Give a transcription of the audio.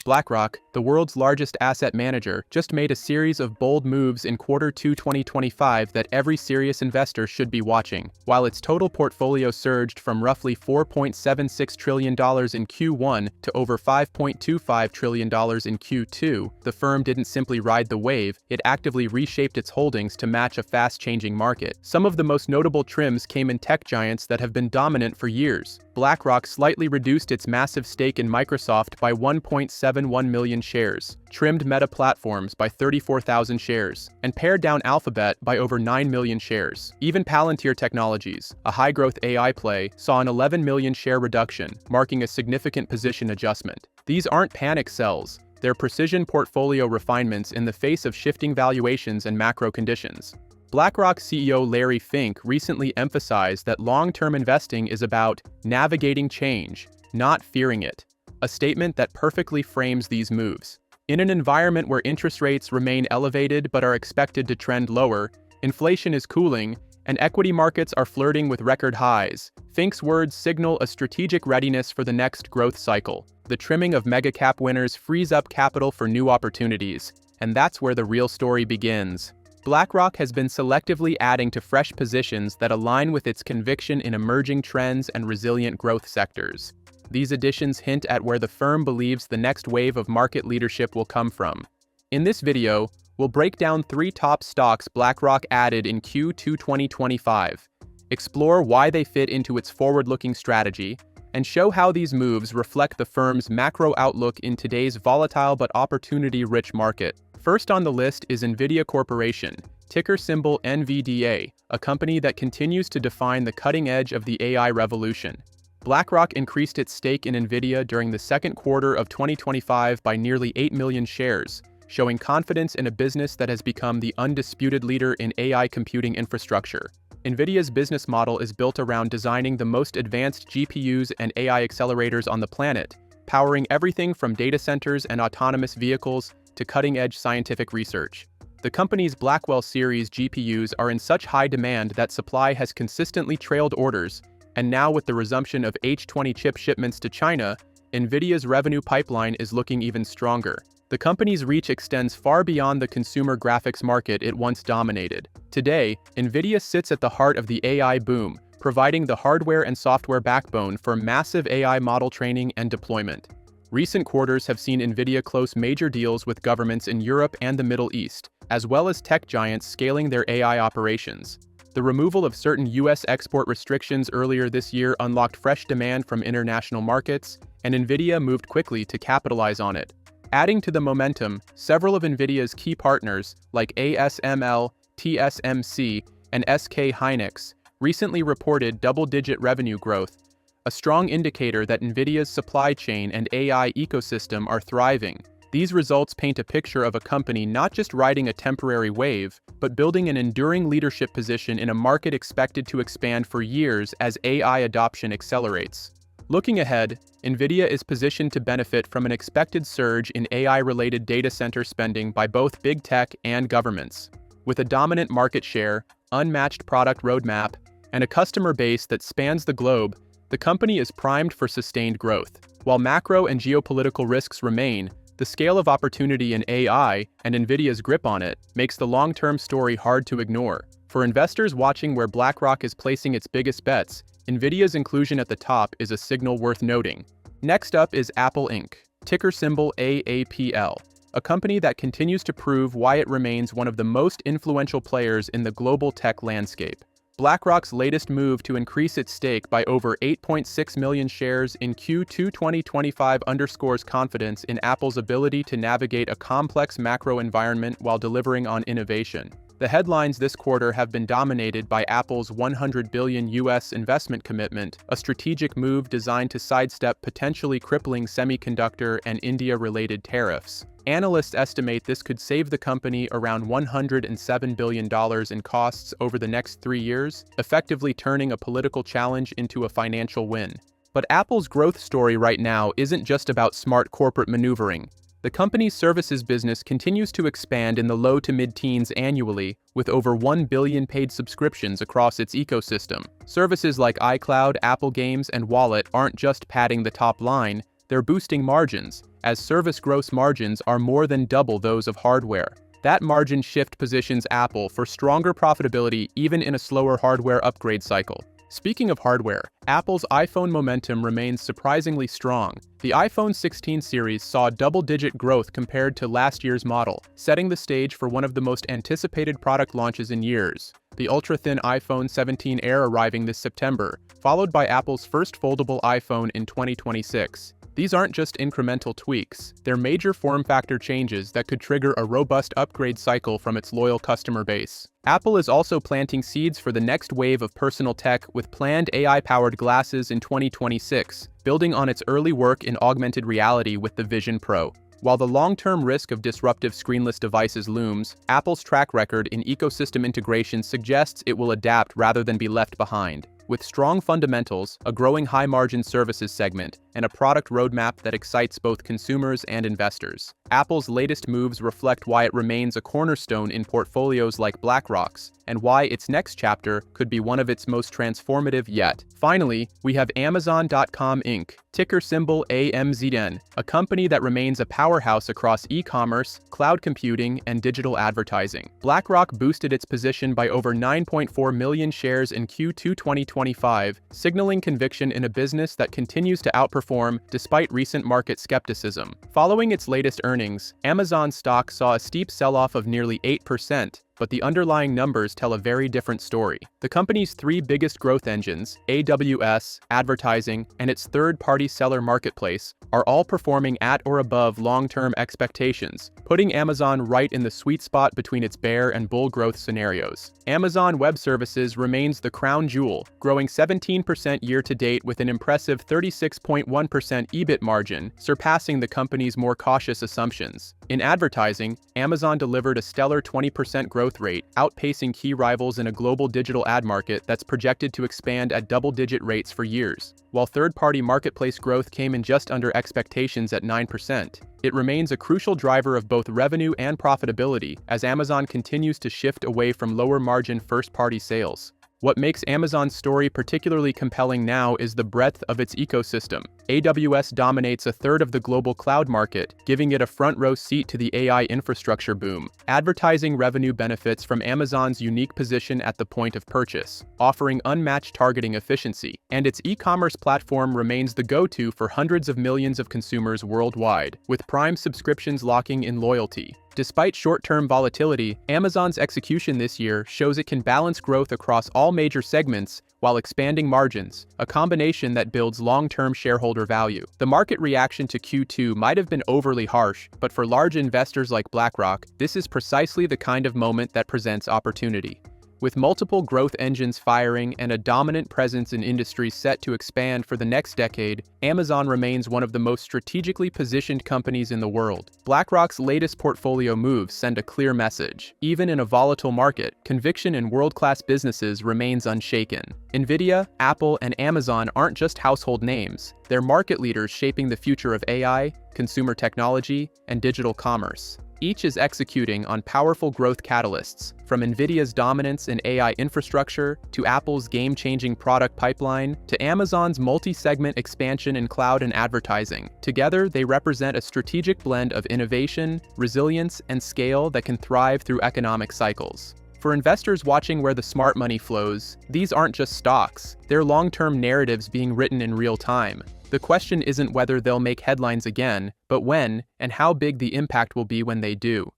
BlackRock, the world's largest asset manager, just made a series of bold moves in Q2 2025 that every serious investor should be watching. While its total portfolio surged from roughly $4.76 trillion in Q1 to over $5.25 trillion in Q2, the firm didn't simply ride the wave, it actively reshaped its holdings to match a fast-changing market. Some of the most notable trims came in tech giants that have been dominant for years. BlackRock slightly reduced its massive stake in Microsoft by 1.71 million shares, trimmed Meta Platforms by 34,000 shares, and pared down Alphabet by over 9 million shares. Even Palantir Technologies, a high-growth AI play, saw an 11 million share reduction, marking a significant position adjustment. These aren't panic sells. They're precision portfolio refinements in the face of shifting valuations and macro conditions. BlackRock CEO Larry Fink recently emphasized that long-term investing is about navigating change, not fearing it, a statement that perfectly frames these moves. In an environment where interest rates remain elevated but are expected to trend lower, inflation is cooling, and equity markets are flirting with record highs, Fink's words signal a strategic readiness for the next growth cycle. The trimming of mega-cap winners frees up capital for new opportunities, and that's where the real story begins. BlackRock has been selectively adding to fresh positions that align with its conviction in emerging trends and resilient growth sectors. These additions hint at where the firm believes the next wave of market leadership will come from. In this video, we'll break down 3 top stocks BlackRock added in Q2 2025, explore why they fit into its forward-looking strategy, and show how these moves reflect the firm's macro outlook in today's volatile but opportunity-rich market. First on the list is Nvidia Corporation, ticker symbol NVDA, a company that continues to define the cutting edge of the AI revolution. BlackRock increased its stake in Nvidia during the second quarter of 2025 by nearly 8 million shares, showing confidence in a business that has become the undisputed leader in AI computing infrastructure. Nvidia's business model is built around designing the most advanced GPUs and AI accelerators on the planet, powering everything from data centers and autonomous vehicles to cutting-edge scientific research. The company's Blackwell series GPUs are in such high demand that supply has consistently trailed orders, and now with the resumption of H20 chip shipments to China, Nvidia's revenue pipeline is looking even stronger. The company's reach extends far beyond the consumer graphics market it once dominated. Today, Nvidia sits at the heart of the AI boom, providing the hardware and software backbone for massive AI model training and deployment. Recent quarters have seen Nvidia close major deals with governments in Europe and the Middle East, as well as tech giants scaling their AI operations. The removal of certain U.S. export restrictions earlier this year unlocked fresh demand from international markets, and Nvidia moved quickly to capitalize on it. Adding to the momentum, several of Nvidia's key partners, like ASML, TSMC, and SK Hynix, recently reported double-digit revenue growth, a strong indicator that Nvidia's supply chain and AI ecosystem are thriving. These results paint a picture of a company not just riding a temporary wave, but building an enduring leadership position in a market expected to expand for years as AI adoption accelerates. Looking ahead, Nvidia is positioned to benefit from an expected surge in AI-related data center spending by both big tech and governments. With a dominant market share, unmatched product roadmap, and a customer base that spans the globe, the company is primed for sustained growth. While macro and geopolitical risks remain, the scale of opportunity in AI and Nvidia's grip on it makes the long-term story hard to ignore. For investors watching where BlackRock is placing its biggest bets, Nvidia's inclusion at the top is a signal worth noting. Next up is Apple Inc., ticker symbol AAPL, a company that continues to prove why it remains one of the most influential players in the global tech landscape. BlackRock's latest move to increase its stake by over 8.6 million shares in Q2 2025 underscores confidence in Apple's ability to navigate a complex macro environment while delivering on innovation. The headlines this quarter have been dominated by Apple's $100 billion U.S. investment commitment, a strategic move designed to sidestep potentially crippling semiconductor and India-related tariffs. Analysts estimate this could save the company around $107 billion in costs over the next 3 years, effectively turning a political challenge into a financial win. But Apple's growth story right now isn't just about smart corporate maneuvering. The company's services business continues to expand in the low to mid-teens annually, with over 1 billion paid subscriptions across its ecosystem. Services like iCloud, Apple Games, and Wallet aren't just padding the top line, they're boosting margins, as service gross margins are more than double those of hardware. That margin shift positions Apple for stronger profitability even in a slower hardware upgrade cycle. Speaking of hardware, Apple's iPhone momentum remains surprisingly strong. The iPhone 16 series saw double-digit growth compared to last year's model, setting the stage for one of the most anticipated product launches in years. The ultra-thin iPhone 17 Air arriving this September, followed by Apple's first foldable iPhone in 2026. These aren't just incremental tweaks, they're major form factor changes that could trigger a robust upgrade cycle from its loyal customer base. Apple is also planting seeds for the next wave of personal tech with planned AI-powered glasses in 2026, building on its early work in augmented reality with the Vision Pro. While the long-term risk of disruptive screenless devices looms, Apple's track record in ecosystem integration suggests it will adapt rather than be left behind. With strong fundamentals, a growing high-margin services segment, and a product roadmap that excites both consumers and investors, Apple's latest moves reflect why it remains a cornerstone in portfolios like BlackRock's, and why its next chapter could be one of its most transformative yet. Finally, we have Amazon.com Inc., ticker symbol AMZN, a company that remains a powerhouse across e-commerce, cloud computing, and digital advertising. BlackRock boosted its position by over 9.4 million shares in Q2 2025, signaling conviction in a business that continues to outperform despite recent market skepticism. Following its latest earnings, Amazon stock saw a steep sell-off of nearly 8%, but the underlying numbers tell a very different story. The company's three biggest growth engines, AWS, advertising, and its third-party seller marketplace, are all performing at or above long-term expectations, putting Amazon right in the sweet spot between its bear and bull growth scenarios. Amazon Web Services remains the crown jewel, growing 17% year-to-date with an impressive 36.1% EBIT margin, surpassing the company's more cautious assumptions. In advertising, Amazon delivered a stellar 20% growth rate, outpacing key rivals in a global digital ad market that's projected to expand at double-digit rates for years. While third-party marketplace growth came in just under expectations at 9%, it remains a crucial driver of both revenue and profitability as Amazon continues to shift away from lower-margin first-party sales. What makes Amazon's story particularly compelling now is the breadth of its ecosystem. AWS dominates a third of the global cloud market, giving it a front-row seat to the AI infrastructure boom. Advertising revenue benefits from Amazon's unique position at the point of purchase, offering unmatched targeting efficiency, and its e-commerce platform remains the go-to for hundreds of millions of consumers worldwide, with Prime subscriptions locking in loyalty. Despite short-term volatility, Amazon's execution this year shows it can balance growth across all major segments while expanding margins, a combination that builds long-term shareholder value. The market reaction to Q2 might have been overly harsh, but for large investors like BlackRock, this is precisely the kind of moment that presents opportunity. With multiple growth engines firing and a dominant presence in industries set to expand for the next decade, Amazon remains one of the most strategically positioned companies in the world. BlackRock's latest portfolio moves send a clear message. Even in a volatile market, conviction in world-class businesses remains unshaken. Nvidia, Apple, and Amazon aren't just household names. They're market leaders shaping the future of AI, consumer technology, and digital commerce. Each is executing on powerful growth catalysts, from Nvidia's dominance in AI infrastructure, to Apple's game-changing product pipeline, to Amazon's multi-segment expansion in cloud and advertising. Together, they represent a strategic blend of innovation, resilience, and scale that can thrive through economic cycles. For investors watching where the smart money flows, these aren't just stocks, they're long-term narratives being written in real time. The question isn't whether they'll make headlines again, but when and how big the impact will be when they do.